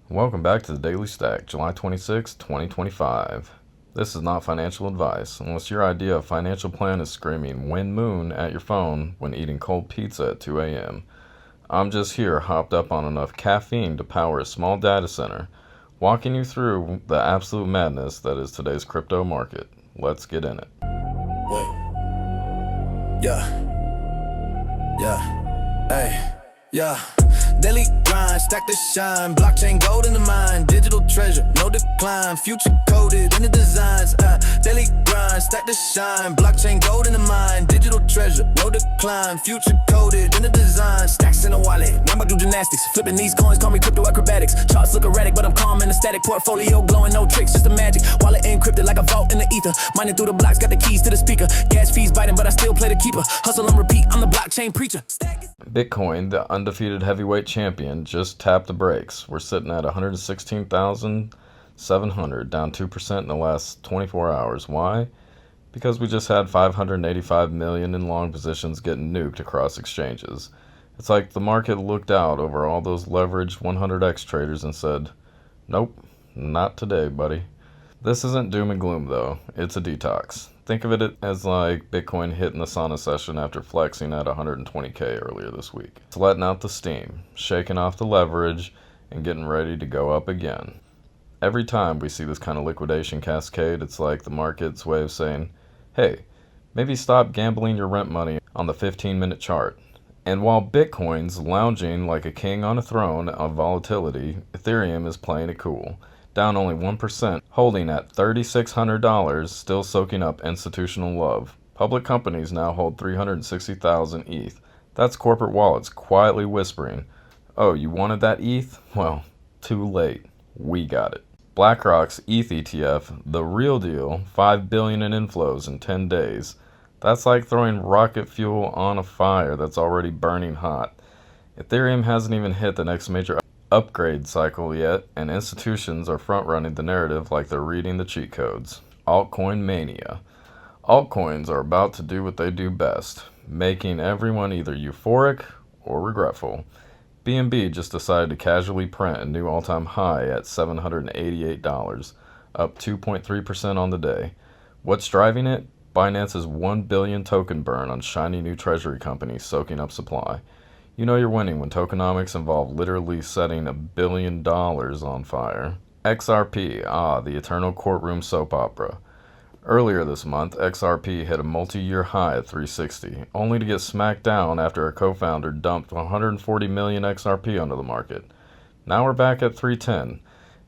Welcome back to the Daily Stack, July 26, 2025. This is not financial advice, unless your idea of financial plan is screaming "Win Moon" at your phone when eating cold pizza at 2 a.m. I'm just here hopped up on enough caffeine to power a small data center, walking you through the absolute madness that is today's crypto market. Let's get in it. Wait. Yeah. Daily grind, stack the shine, blockchain gold in the mind, digital treasure, no decline, future coded in the designs. Daily grind, stack the shine, blockchain gold in the mind, digital treasure, no decline, future coded in the design. Stacks in a wallet, now I do gymnastics, flipping these coins, call me crypto acrobatics. Charts look erratic, but I'm calm and static. Portfolio glowing, no tricks, just the magic. Wallet encrypted like a vault in the ether, mining through the blocks, got the keys to the speaker. Gas fees biting, but I still play the keeper. Hustle and repeat, I'm the blockchain preacher. Bitcoin, the undefeated heavyweight champion, just tapped the brakes. We're sitting at 116,700, down 2% in the last 24 hours. Why? Because we just had 585 million in long positions getting nuked across exchanges. It's like the market looked out over all those leveraged 100x traders and said, "Nope, not today, buddy." This isn't doom and gloom though, it's a detox. Think of it as like Bitcoin hitting the sauna session after flexing at 120k earlier this week. It's letting out the steam, shaking off the leverage, and getting ready to go up again. Every time we see this kind of liquidation cascade, it's like the market's way of saying, hey, maybe stop gambling your rent money on the 15-minute chart. And while Bitcoin's lounging like a king on a throne of volatility, Ethereum is playing it cool, down only 1%, holding at $3,600, still soaking up institutional love. Public companies now hold 360,000 ETH. That's corporate wallets quietly whispering, "Oh, you wanted that ETH? Well, too late. We got it." BlackRock's ETH ETF, the real deal, $5 billion in inflows in 10 days. That's like throwing rocket fuel on a fire that's already burning hot. Ethereum hasn't even hit the next major upgrade cycle yet, and institutions are front-running the narrative like they're reading the cheat codes. Altcoin mania. Altcoins are about to do what they do best, making everyone either euphoric or regretful. BNB just decided to casually print a new all-time high at $788, up 2.3% on the day. What's driving it? Binance's 1 billion token burn on shiny new treasury companies soaking up supply. You know you're winning when tokenomics involve literally setting $1 billion on fire. XRP, the eternal courtroom soap opera. Earlier this month, XRP hit a multi-year high at 360, only to get smacked down after a co-founder dumped 140 million XRP onto the market. Now we're back at 310.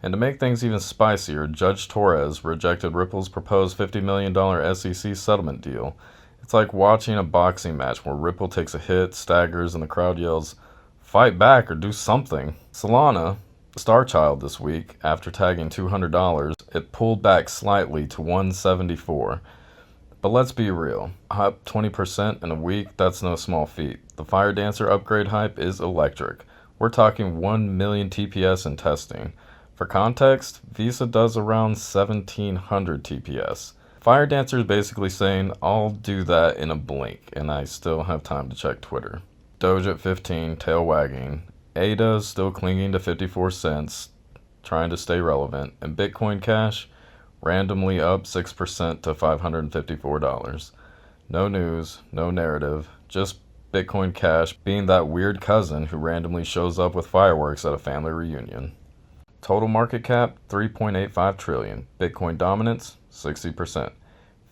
And to make things even spicier, Judge Torres rejected Ripple's proposed $50 million SEC settlement deal. It's like watching a boxing match where Ripple takes a hit, staggers, and the crowd yells, "Fight back or do something." Solana, star child this week, after tagging $200, it pulled back slightly to 174. But let's be real, up 20% in a week, that's no small feat. The Fire Dancer upgrade hype is electric. We're talking 1 million TPS in testing. For context, Visa does around 1,700 TPS. Fire Dancer is basically saying, I'll do that in a blink, and I still have time to check Twitter. Doge at 15, tail wagging. ADA is still clinging to 54 cents, trying to stay relevant. And Bitcoin Cash, randomly up 6% to $554. No news, no narrative, just Bitcoin Cash being that weird cousin who randomly shows up with fireworks at a family reunion. Total market cap, 3.85 trillion. Bitcoin dominance, 60%.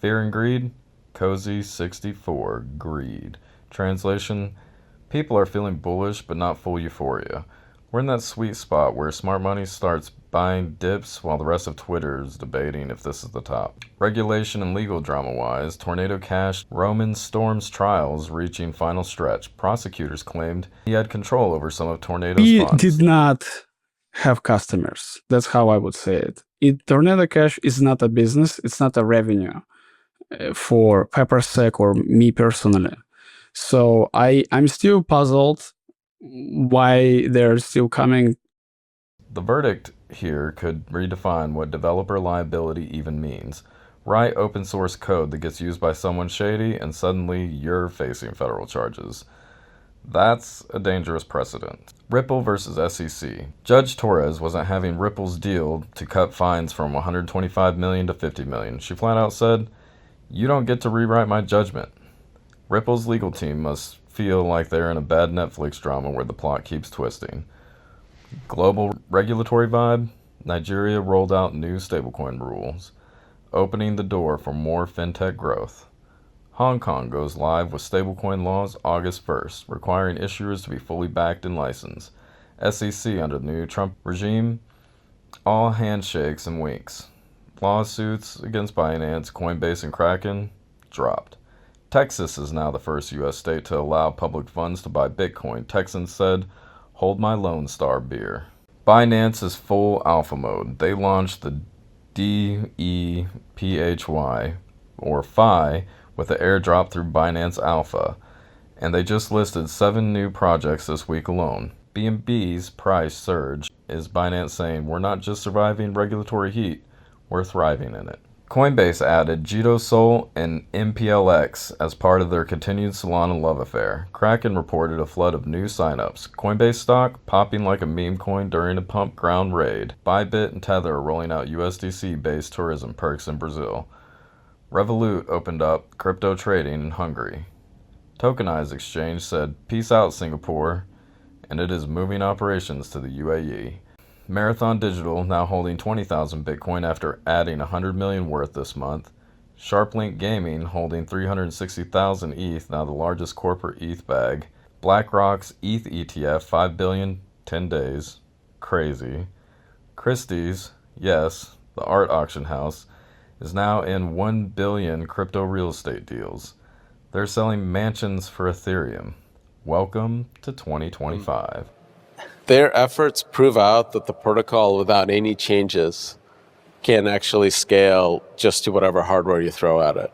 Fear and greed, cozy 64, greed. Translation, people are feeling bullish but not full euphoria. We're in that sweet spot where smart money starts buying dips while the rest of Twitter is debating if this is the top. Regulation and legal drama-wise, Tornado Cash, Roman Storm's trials reaching final stretch. Prosecutors claimed he had control over some of Tornado's We funds. did not have customers. That's how I would say it. Tornado Cash is not a business. It's not a revenue for PepperSec or me personally. So I'm still puzzled why they're still coming. The verdict here could redefine what developer liability even means. Write open source code that gets used by someone shady and suddenly you're facing federal charges. That's a dangerous precedent. Ripple versus SEC. Judge Torres wasn't having Ripple's deal to cut fines from $125 million to $50 million. She flat out said, "You don't get to rewrite my judgment." Ripple's legal team must feel like they're in a bad Netflix drama where the plot keeps twisting. Global regulatory vibe. Nigeria rolled out new stablecoin rules, opening the door for more fintech growth. Hong Kong goes live with stablecoin laws August 1st, requiring issuers to be fully backed and licensed. SEC under the new Trump regime, all handshakes and winks. Lawsuits against Binance, Coinbase, and Kraken dropped. Texas is now the first U.S. state to allow public funds to buy Bitcoin. Texans said, "Hold my Lone Star beer." Binance is full alpha mode. They launched the DEPHY, or PHY, with the airdrop through Binance Alpha, and they just listed 7 new projects this week alone. BNB's price surge is Binance saying, "We're not just surviving regulatory heat, we're thriving in it." Coinbase added JitoSol and MPLX as part of their continued Solana love affair. Kraken reported a flood of new signups. Coinbase stock popping like a meme coin during a pump ground raid. Bybit and Tether are rolling out USDC-based tourism perks in Brazil. Revolut opened up crypto trading in Hungary. Tokenized Exchange said, "Peace out, Singapore," and it is moving operations to the UAE. Marathon Digital now holding 20,000 Bitcoin after adding 100 million worth this month. SharpLink Gaming holding 360,000 ETH, now the largest corporate ETH bag. BlackRock's ETH ETF, 5 billion, 10 days. Crazy. Christie's, yes, the art auction house, is now in 1 billion crypto real estate deals. They're selling mansions for Ethereum. Welcome to 2025. Their efforts prove out that the protocol, without any changes, can actually scale just to whatever hardware you throw at it.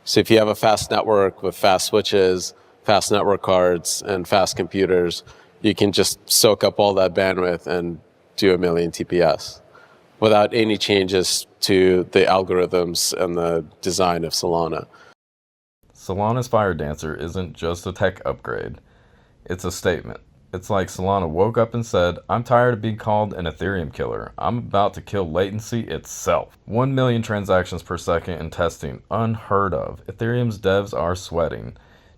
So if you have a fast network with fast switches, fast network cards, and fast computers, you can just soak up all that bandwidth and do 1 million TPS without any changes to the algorithms and the design of Solana. Solana's Firedancer isn't just a tech upgrade. It's a statement. It's like Solana woke up and said, "I'm tired of being called an Ethereum killer. I'm about to kill latency itself." 1 million transactions per second in testing, unheard of. Ethereum's devs are sweating.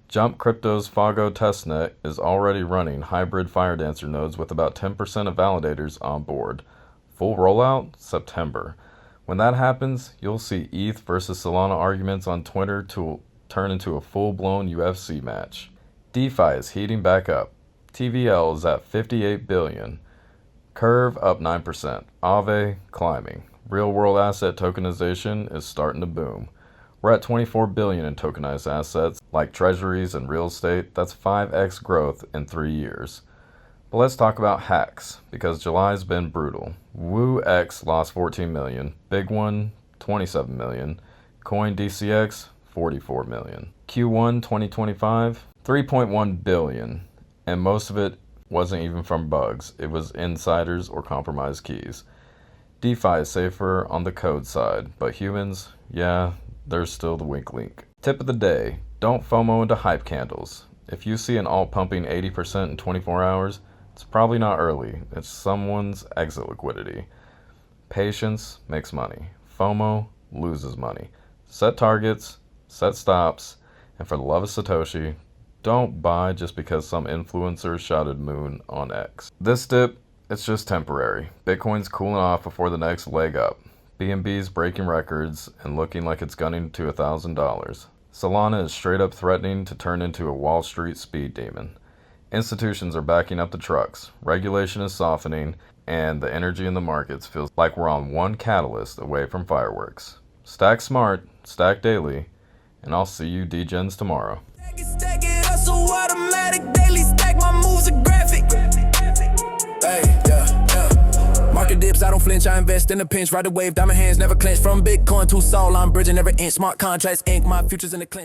Jump Crypto's Fago testnet is already running hybrid Firedancer nodes with about 10% of validators on board. Full rollout, September. When that happens, you'll see ETH versus Solana arguments on Twitter to turn into a full-blown UFC match. DeFi is heating back up. TVL is at 58 billion. Curve up 9%. Aave climbing. Real-world asset tokenization is starting to boom. We're at 24 billion in tokenized assets like treasuries and real estate. That's 5x growth in 3 years. But let's talk about hacks, because July's been brutal. WooX lost 14 million. Big One, 27 million. CoinDCX, 44 million. Q1 2025, 3.1 billion. And most of it wasn't even from bugs. It was insiders or compromised keys. DeFi is safer on the code side, but humans, yeah, there's still the wink link. Tip of the day, don't FOMO into hype candles. If you see an alt pumping 80% in 24 hours, it's probably not early. It's someone's exit liquidity. Patience makes money. FOMO loses money. Set targets, set stops, and for the love of Satoshi, don't buy just because some influencer shouted moon on X. This dip, it's just temporary. Bitcoin's cooling off before the next leg up. BNB's breaking records and looking like it's gunning to $1,000. Solana is straight up threatening to turn into a Wall Street speed demon. Institutions are backing up the trucks. Regulation is softening, and the energy in the markets feels like we're on one catalyst away from fireworks. Stack smart, stack daily, and I'll see you degens tomorrow. Stack it, hustle automatic, daily stack, my moves are graphic. Hey, yeah. Market dips, I don't flinch, I invest in a pinch, ride the wave, diamond hands never clench. From Bitcoin to Sol, I'm bridging every inch, smart contracts, ink, my future's in the clinch.